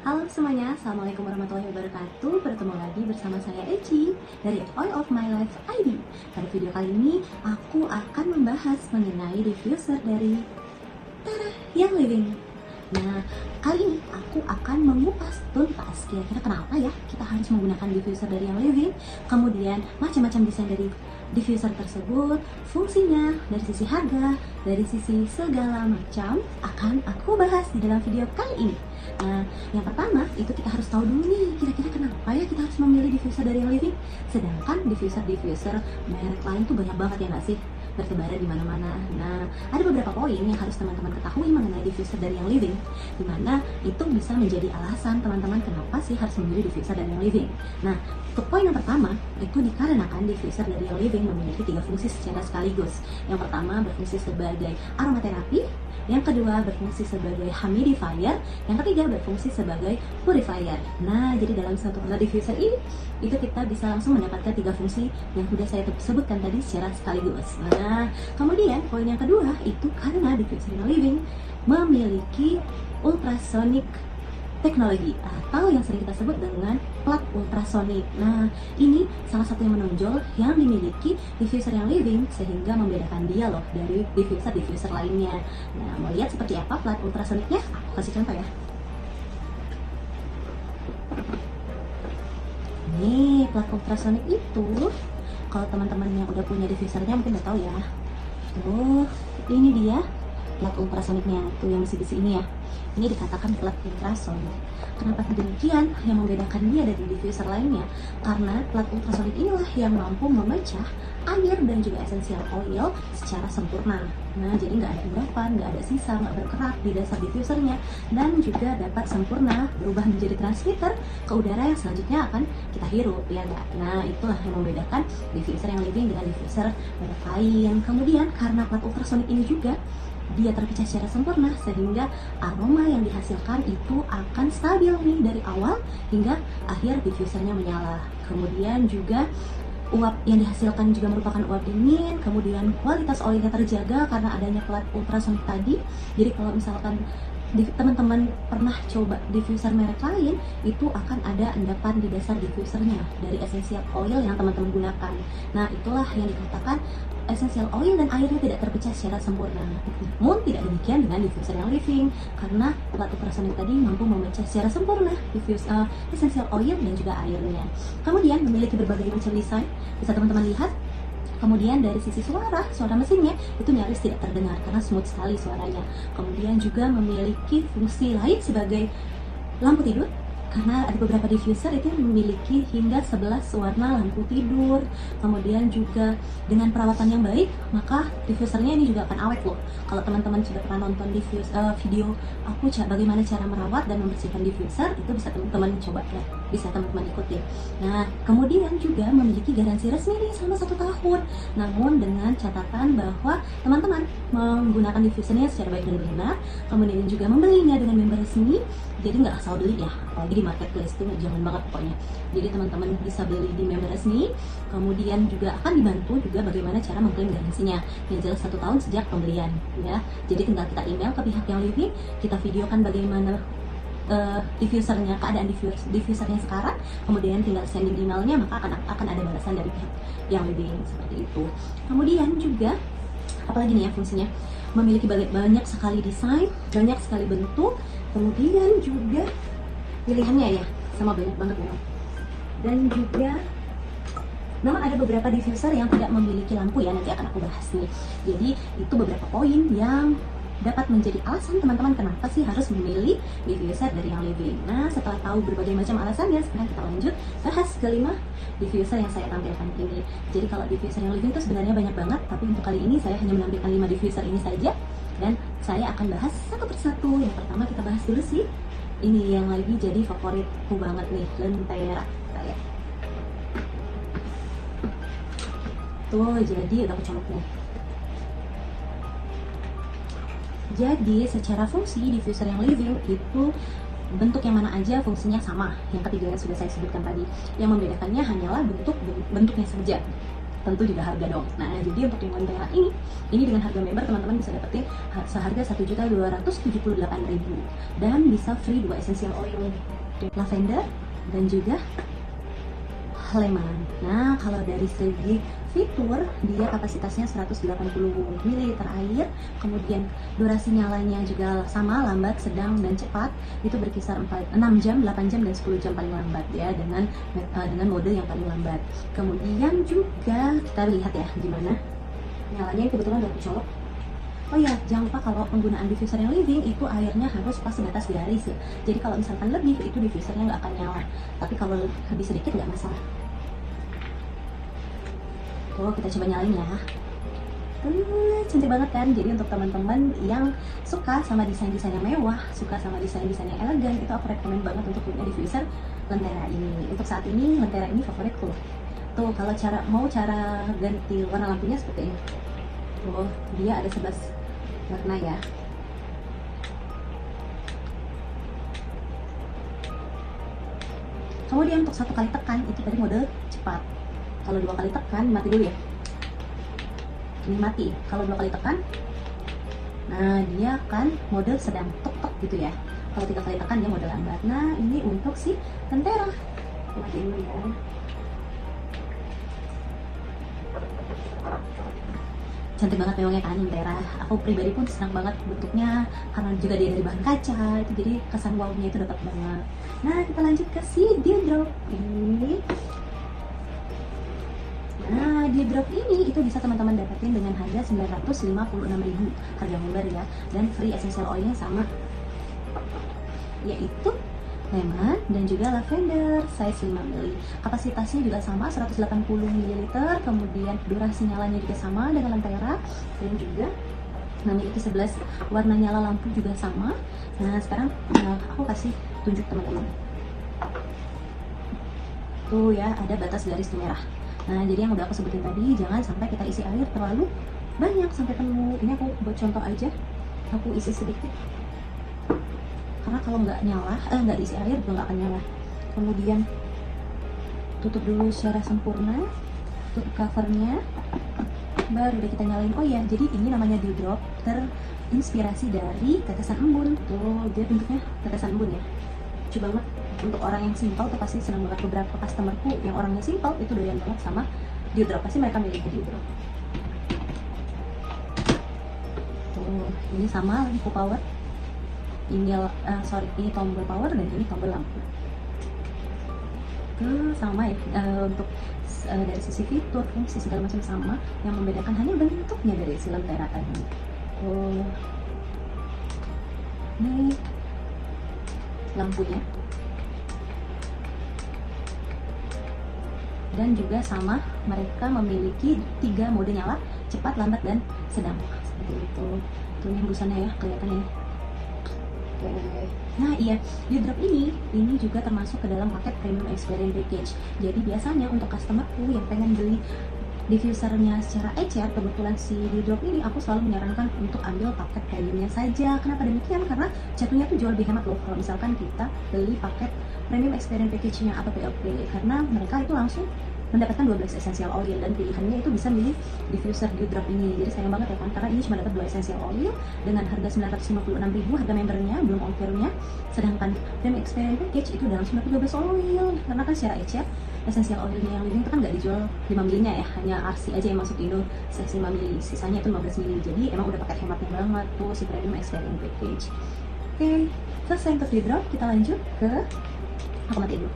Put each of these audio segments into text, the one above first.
Halo semuanya, Assalamualaikum warahmatullahi wabarakatuh. Bertemu lagi bersama saya Eci dari Oil of My Life ID. Pada video kali ini, aku akan membahas mengenai diffuser dari Young Living. Nah, kali ini aku akan mengupas tuntas kira-kira kenapa ya kita harus menggunakan diffuser dari Young Living, kemudian macam-macam desain dari diffuser tersebut, fungsinya, dari sisi harga, dari sisi segala macam akan aku bahas di dalam video kali ini. Nah, yang pertama itu kita harus tahu dulu nih kira-kira kenapa ya kita harus memilih diffuser dari Young Living, sedangkan diffuser merek lain tuh banyak banget ya nggak sih, bertebaran di mana-mana. Nah, ada beberapa poin yang harus teman-teman ketahui mengenai diffuser dari Young Living, di mana itu bisa menjadi alasan teman-teman kenapa sih harus memilih diffuser dari Young Living. Nah, untuk poin yang pertama itu dikarenakan diffuser dari Young Living memiliki 3 fungsi secara sekaligus. Yang pertama berfungsi sebagai aromaterapi, yang kedua berfungsi sebagai humidifier, yang ketiga berfungsi sebagai purifier. Nah, jadi dalam satu diffuser ini itu kita bisa langsung mendapatkan 3 fungsi yang sudah saya sebutkan tadi secara sekaligus. Nah, kemudian poin yang kedua itu karena diffuser Young Living memiliki ultrasonic teknologi atau yang sering kita sebut dengan plat ultrasonik. Nah, ini salah satu yang menonjol yang dimiliki diffuser Young Living sehingga membedakan dia loh dari diffuser lainnya. Nah, mau lihat seperti apa plat ultrasoniknya? Aku kasih contoh ya. Nih, plat ultrasonik itu kalau teman-teman yang udah punya diffusernya mungkin udah tahu ya. Tuh, ini dia plat ultrasoniknya, tuh yang besi-besi ini ya. Ini dikatakan plat ultrasonik. Kenapa demikian? Yang membedakan dia dari diffuser lainnya karena plat ultrasonik inilah yang mampu memecah air dan juga essential oil secara sempurna. Nah, jadi nggak ada endapan, nggak ada sisa, nggak berkerak di dasar diffusernya, dan juga dapat sempurna berubah menjadi transmitter ke udara yang selanjutnya akan kita hirup, ya nggak? Nah, itulah yang membedakan diffuser Young Living dengan diffuser merek lain. Kemudian karena plat ultrasonik ini juga dia terpecah secara sempurna sehingga aroma yang dihasilkan itu akan stabil nih dari awal hingga akhir diffusernya menyala. Kemudian juga uap yang dihasilkan juga merupakan uap dingin, kemudian kualitas olehnya terjaga karena adanya plat ultrasonik tadi. Jadi kalau misalkan teman-teman pernah coba diffuser merek lain, itu akan ada endapan di dasar diffusernya dari essential oil yang teman-teman gunakan. Nah, itulah yang dikatakan essential oil dan airnya tidak terpecah secara sempurna. Namun tidak demikian dengan diffuser Young Living karena plat ultrasonik tadi mampu memecah secara sempurna essential oil dan juga airnya. Kemudian memiliki berbagai macam desain, bisa teman-teman lihat. Kemudian dari sisi suara mesinnya itu nyaris tidak terdengar karena smooth sekali suaranya. Kemudian juga memiliki fungsi lain sebagai lampu tidur, karena ada beberapa diffuser itu memiliki hingga 11 warna lampu tidur. Kemudian juga dengan perawatan yang baik, maka diffusernya ini juga akan awet loh. Kalau teman-teman sudah pernah nonton video aku bagaimana cara merawat dan membersihkan diffuser, itu bisa teman-teman coba ya, bisa teman-teman ikuti. Nah, kemudian juga memiliki garansi resmi nih selama 1 tahun. Namun dengan catatan bahwa teman-teman menggunakan diffusernya secara baik dan benar, kemudian juga membelinya dengan member resmi. Jadi nggak asal beli ya, apalagi di marketplace itu jangan banget pokoknya. Jadi teman-teman bisa beli di member resmi, kemudian juga akan dibantu juga bagaimana cara mengklaim garansinya yang jelas 1 tahun sejak pembelian ya. Jadi tinggal kita email ke pihak Young Living, kita videokan bagaimana diffusernya, keadaan diffusernya sekarang, kemudian tinggal sending emailnya, maka akan ada balasan dari pihak Young Living seperti itu. Kemudian juga apalagi nih ya fungsinya, memiliki banyak sekali desain, banyak sekali bentuk, kemudian juga pilihannya ya sama banyak banget memang. Dan juga namun ada beberapa diffuser yang tidak memiliki lampu ya, nanti akan aku bahas nih. Jadi itu beberapa poin yang dapat menjadi alasan teman-teman kenapa sih harus memilih diffuser dari Young Living. Nah, setelah tahu berbagai macam alasannya, sekarang kita lanjut bahas kelima diffuser yang saya tampilkan ini. Jadi kalau diffuser Young Living itu sebenarnya banyak banget, tapi untuk kali ini saya hanya menampilkan 5 diffuser ini saja, dan saya akan bahas satu persatu. Yang pertama kita bahas dulu sih, ini yang lagi jadi favoritku banget nih, Lentera. Tuh, jadi udah kecolok nih. Jadi secara fungsi diffuser Young Living itu bentuk yang mana aja fungsinya sama. Yang ketiga yang sudah saya sebutkan tadi. Yang membedakannya hanyalah bentuknya saja. tentu juga harga dong. Nah, jadi untuk yang Lentera ini dengan harga member teman-teman bisa dapetin seharga 1.278.000 dan bisa free 2 essential oil, lavender dan juga lemon. Nah, kalau dari segi fitur, dia kapasitasnya 180 ml air, kemudian durasi nyalanya juga sama, lambat, sedang, dan cepat. Itu berkisar 6 jam, 8 jam, dan 10 jam paling lambat ya, dengan mode yang paling lambat. Kemudian juga kita lihat ya gimana nyalanya. Ini kebetulan udah aku colok. Oh ya, jangan lupa kalau penggunaan diffuser yang living itu airnya harus pas sebatas garis ya. Jadi kalau misalkan lebih, itu diffusernya nggak akan nyala. Tapi kalau lebih sedikit nggak masalah. Tuh, kita coba nyalain ya. Cantik banget kan? Jadi untuk teman-teman yang suka sama desain-desain yang mewah, suka sama desain-desain yang elegan, itu aku rekomen banget untuk punya diffuser Lentera ini. Untuk saat ini, Lentera ini favoritku. Tuh, kalau mau cara ganti warna lampunya seperti ini. Tuh, dia ada 11 warna ya. Kemudian untuk 1 kali tekan, itu tadi mode cepat. Kalau 2 kali tekan, mati dulu ya. Ini mati. Kalau 2 kali tekan, nah dia akan mode sedang, tok-tok gitu ya. Kalau 3 kali tekan, dia mode lambat. Nah, ini untuk si Lentera. Mati dulu ya. Cantik banget memangnya kan Lentera. Aku pribadi pun senang banget bentuknya, karena juga dia dari bahan kaca, itu jadi kesan wow-nya itu dapat banget. Nah, kita lanjut ke si Dewdrop ini. Nah, Dewdrop ini itu bisa teman-teman dapetin dengan harga 956.000 harga member ya, dan free essential oilnya sama, yaitu lemon dan juga lavender size 5 ml. Kapasitasnya juga sama 180 ml, kemudian durasi nyalanya juga sama dengan Lentera, dan juga memiliki 11 warna nyala lampu juga sama. Nah, sekarang aku kasih tunjuk teman-teman. Tuh ya, ada batas garis merah. Nah, jadi yang udah aku sebutin tadi, jangan sampai kita isi air terlalu banyak sampai penuh. Ini aku buat contoh aja, aku isi sedikit. Karena kalau nggak nyala, nggak diisi air juga nggak akan nyala. Kemudian tutup dulu secara sempurna, tutup covernya, baru deh kita nyalain. Oh ya, jadi ini namanya Dewdrop, terinspirasi dari tetesan embun. Tuh, dia bentuknya tetesan embun ya. Lucu banget. Untuk orang yang simpel tuh pasti senang banget. Beberapa customerku yang orangnya simpel itu doyan banget sama Dewdrop, pasti mereka milih Dewdrop. Tuh, ini sama lampu power. Ini tombol power dan ini tombol lampu. Sama ya, untuk dari sisi fitur, fungsi segala macam sama. Yang membedakan hanya bentuknya dari si Lentera tadi. Ini lampunya, dan juga sama, mereka memiliki 3 mode nyala, cepat, lambat, dan sedang, seperti itu. Tuh hembusannya ya, kelihatan ya. Nah iya, Dewdrop ini juga termasuk ke dalam paket premium experience package. Jadi biasanya untuk customerku yang pengen beli diffusernya secara ecer, kebetulan si Dewdrop ini aku selalu menyarankan untuk ambil paket premiumnya saja. Kenapa demikian? Karena jatuhnya tuh jauh lebih hemat loh kalau misalkan kita beli paket premium experience package-nya atau PLP, karena mereka itu langsung mendapatkan 12 essential oil dan pilihannya itu bisa milih diffuser Dewdrop ini. Jadi sayang banget ya kan, karena ini cuma dapat 2 essential oil dengan harga 956.000 harga membernya, belum ongkirnya. Sedangkan premium experience package itu udah langsung dapat 12 oil, karena kan secara ecer essential oilnya yang living itu kan nggak dijual 5 milinya ya, hanya RC aja yang masuk Indo size 5 mili, sisanya itu 15 mili. Jadi emang udah paket hematnya banget tuh si premium experience package. Oke, selesai untuk Dewdrop, kita lanjut ke, aku mati dulu.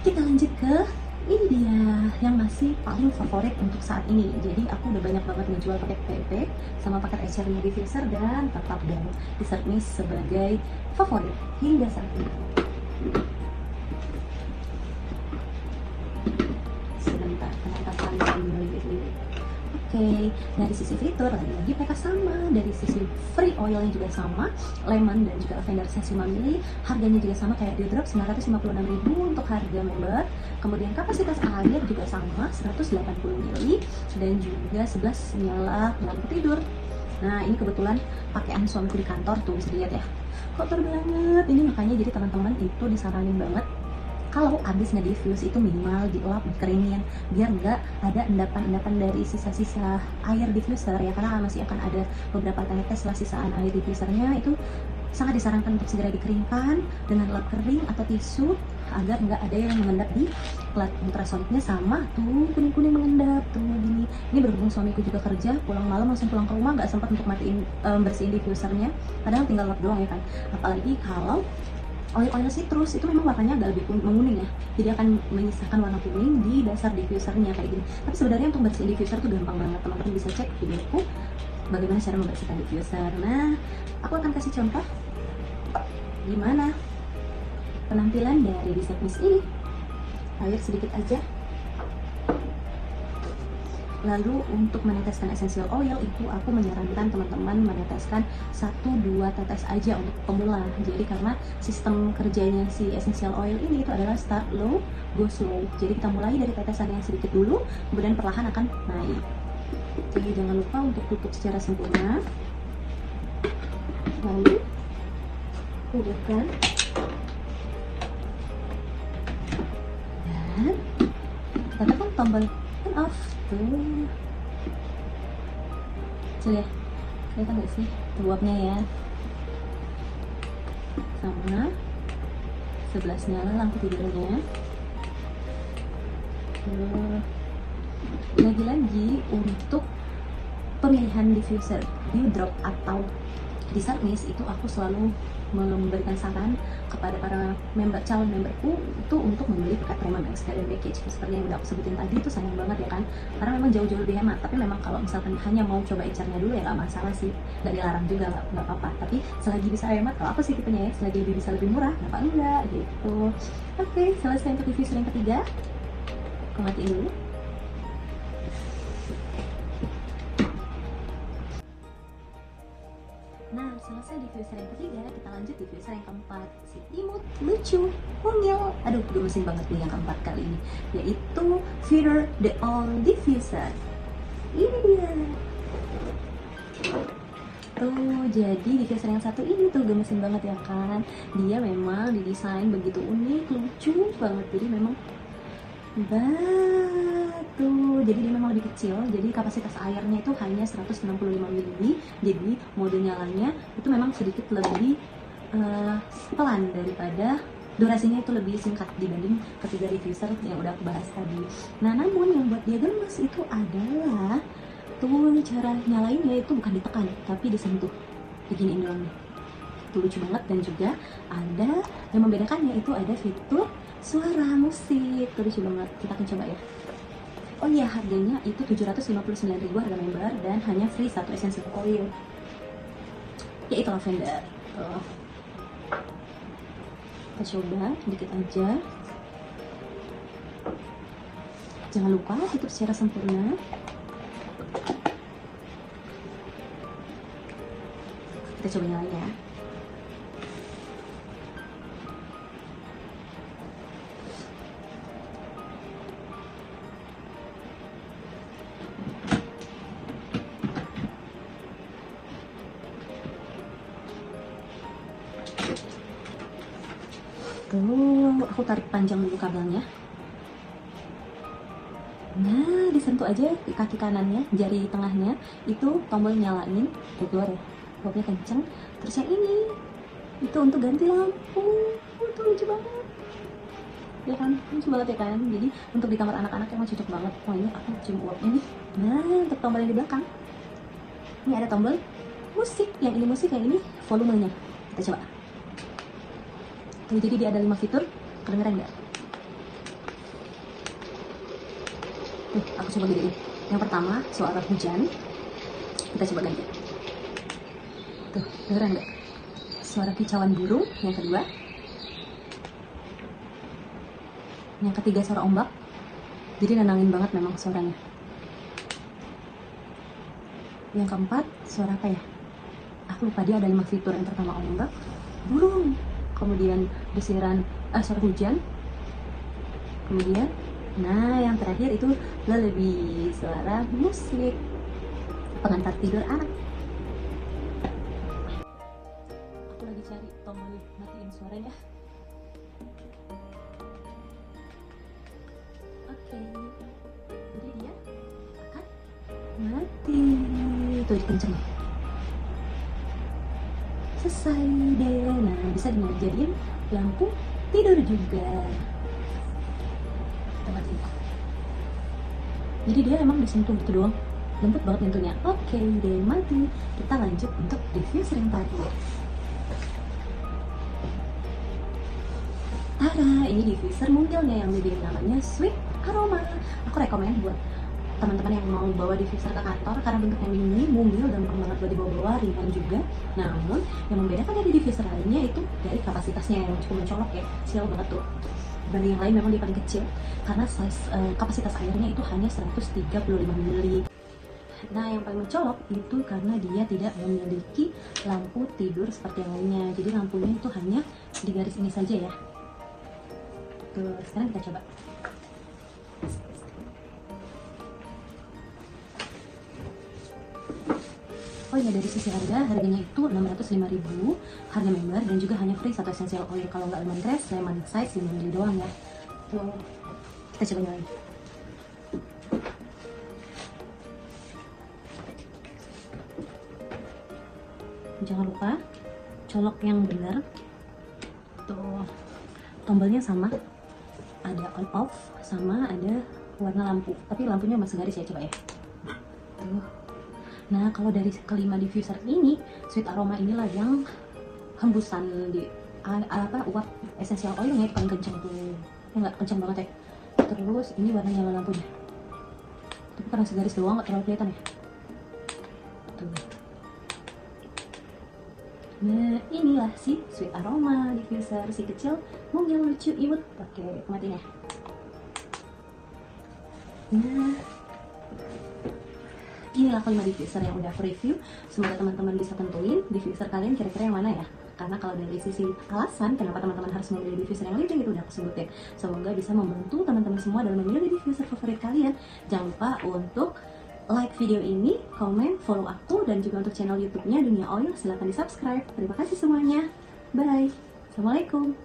Kita lanjut ke ini dia yang masih paling favorit untuk saat ini. Jadi aku udah banyak banget ngejual paket PP sama paket ecernya diffuser, dan tetap dong disubmit sebagai favorit hingga saat ini. Sebentar, kenapa sampai lirik-lirik. Oke, dari sisi fitur lagi-lagi mereka sama, dari sisi free oilnya juga sama, lemon dan juga lavender size 5 ml, harganya juga sama kayak Dewdrop 956.000 untuk harga member. Kemudian kapasitas air juga sama 180 ml dan juga 11 nyala lampu tidur. Nah, ini kebetulan pakaian suamiku di kantor tuh, bisa dilihat ya, kotor banget ini, makanya jadi teman-teman itu disaranin banget kalau habis nge-diffuse itu minimal dilap, dikeringin biar nggak ada endapan-endapan dari sisa-sisa air diffuser ya, karena masih akan ada beberapa tetes lah sisaan air diffusernya. Itu sangat disarankan untuk segera dikeringkan dengan lap kering atau tisu agar nggak ada yang mengendap di plat ultrasoniknya. Sama tuh kuning-kuning mengendap tuh gini. Ini berhubung suamiku juga kerja, pulang malam langsung pulang ke rumah, nggak sempat untuk matiin bersihin diffusernya, padahal tinggal lap doang ya kan. Apalagi kalau oil citrus itu memang warnanya agak lebih menguning ya, jadi akan menyisakan warna kuning di dasar diffusernya kayak gini. Tapi sebenarnya untuk bersihin diffuser tuh gampang banget, teman-teman bisa cek videoku bagaimana cara membersihkan diffuser. Nah, aku akan kasih contoh gimana penampilan dari Deceit Mist ini. Air sedikit aja. Lalu untuk meneteskan essential oil itu aku menyarankan teman-teman meneteskan 1-2 tetes aja untuk pemula. Jadi karena sistem kerjanya si essential oil ini itu adalah start low, go slow. Jadi kita mulai dari tetesan yang sedikit dulu, kemudian perlahan akan naik. Jadi jangan lupa untuk tutup secara sempurna. Lalu udahkan. Dan kita tekan tombol on off tuh. Tuh ya, kelihatan gak sih uapnya ya? Sama sebelah nyala lampu tidurnya. Lagi-lagi untuk pemilihan diffuser dew drop atau Deceit Mist itu aku selalu memberikan saran kepada para calon memberku itu untuk membeli paket premium extended package seperti yang udah aku sebutin tadi. Itu sayang banget ya kan, karena memang jauh-jauh lebih hemat. Tapi memang kalau misalkan hanya mau coba incarnya dulu ya nggak masalah sih, nggak dilarang juga, nggak apa-apa. Tapi selagi bisa hemat, kalau aku sih tipenya ya, selagi lebih bisa lebih murah kenapa enggak gitu. Oke, selesai untuk diffuser yang ketiga. Aku matiin dulu. Nah, selesai diffuser yang ketiga, kita lanjut diffuser yang keempat. Si imut, lucu, mungil. Aduh, gemesin banget nih yang keempat kali ini, yaitu Feather the All Diffuser. Ini dia. Tuh, jadi diffuser yang satu ini tuh gemesin banget ya kan. Dia memang didesain begitu unik, lucu banget. Jadi memang batu, jadi dia memang lebih kecil, jadi kapasitas airnya itu hanya 165 ml. Jadi mode nyalanya itu memang sedikit lebih pelan daripada durasinya itu lebih singkat dibanding ketiga diffuser yang udah aku bahas tadi. Nah, namun yang buat dia gemes itu adalah tuh cara nyalainnya itu bukan ditekan tapi disentuh, beginiin doang. Itu lucu banget. Dan juga ada yang membedakannya, itu ada fitur suara musik. Tuh lucu banget, kita akan coba ya. Oh iya, harganya itu 759.000 harga member dan hanya free 1 essential oil, yaitu lavender. Tuh. Kita coba dikit aja. Jangan lupa tutup secara sempurna. Kita coba nyalain ya. Tuh, aku tarik panjang dulu kabelnya. Nah, disentuh aja di kaki kanannya, jari tengahnya, itu tombol nyalain, tuh keluar ya, uapnya kenceng. Terus yang ini, itu untuk ganti lampu. Tuh lucu banget, ya kan, lucu banget ya kan. Jadi untuk di kamar anak-anak emang cocok banget. Wah, ini aku cium uapnya nih. Nah, untuk tombol yang di belakang, ini ada tombol musik, yang ini musik, yang ini volumenya. Kita coba. Tuh, jadi dia ada 5 fitur, kedengeran nggak? Nih, aku coba gedein. Yang pertama, suara hujan. Kita coba ganti. Tuh, dengeran nggak? Suara kicauan burung. Yang kedua. Yang ketiga, suara ombak. Jadi nenangin banget memang suaranya. Yang keempat, suara apa ya? Aku lupa, dia ada 5 fitur. Yang pertama ombak, burung, kemudian desiran suara hujan, kemudian nah yang terakhir itu lebih suara musik pengantar tidur anak. Aku lagi cari tombol matiin suaranya. Oke, jadi dia akan mati. Tuh dikenceng ya. Selesai deh. Nah, bisa dijadiin lampu tidur juga. Kita matiin. Jadi dia emang disentuh gitu doang, lembut banget pintunya. Oke deh, mati. Kita lanjut untuk diffuser yang tadi. Tara, ini diffuser mungilnya yang lebih namanya Sweet Aroma. Aku rekomend buat teman-teman yang mau bawa diffuser ke kantor karena bentuknya mini, mungil, dan gampang banget buat dibawa-bawa, ringan juga. Namun yang membedakan dari diffuser lainnya itu dari kapasitasnya yang cukup mencolok ya, kecil banget tuh. Dibanding yang lain memang dia paling kecil karena size kapasitas airnya itu hanya 135 ml. Nah, yang paling mencolok itu karena dia tidak memiliki lampu tidur seperti yang lainnya. Jadi lampunya itu hanya di garis ini saja ya. Tuh, sekarang kita coba. Oh iya, dari sisi harganya itu 605.000, harga member, dan juga hanya free 1 essential oil. Kalau nggak lemongrass, lemon size 5 ml doang ya. Tuh, kita coba nyalain. Jangan lupa colok yang benar. Tuh, tombolnya sama, ada on off, sama ada warna lampu, tapi lampunya masih garis ya, coba ya. Tuh. Nah, kalau dari kelima diffuser ini, Sweet Aroma inilah yang hembusan di uap essential oilnya itu paling kencang tuh. Nggak kencang banget ya. Terus ini warna nyala lampunya. Tapi karena segaris doang nggak terlalu kelihatan ya. Tuh. Nah, inilah si Sweet Aroma diffuser, si kecil, mungil, lucu, imut. Oke, matiin ya. Nah, inilah 5 diffuser yang udah aku review. Semoga teman-teman bisa tentuin diffuser kalian kira-kira yang mana ya. Karena kalau dari sisi alasan kenapa teman-teman harus memilih diffuser yang leading itu udah aku sebutin. Semoga bisa membantu teman-teman semua dalam memilih diffuser favorit kalian. Jangan lupa untuk like video ini, komen, follow aku, dan juga untuk channel YouTube-nya Dunia Oil silahkan di subscribe. Terima kasih semuanya. Bye. Assalamualaikum.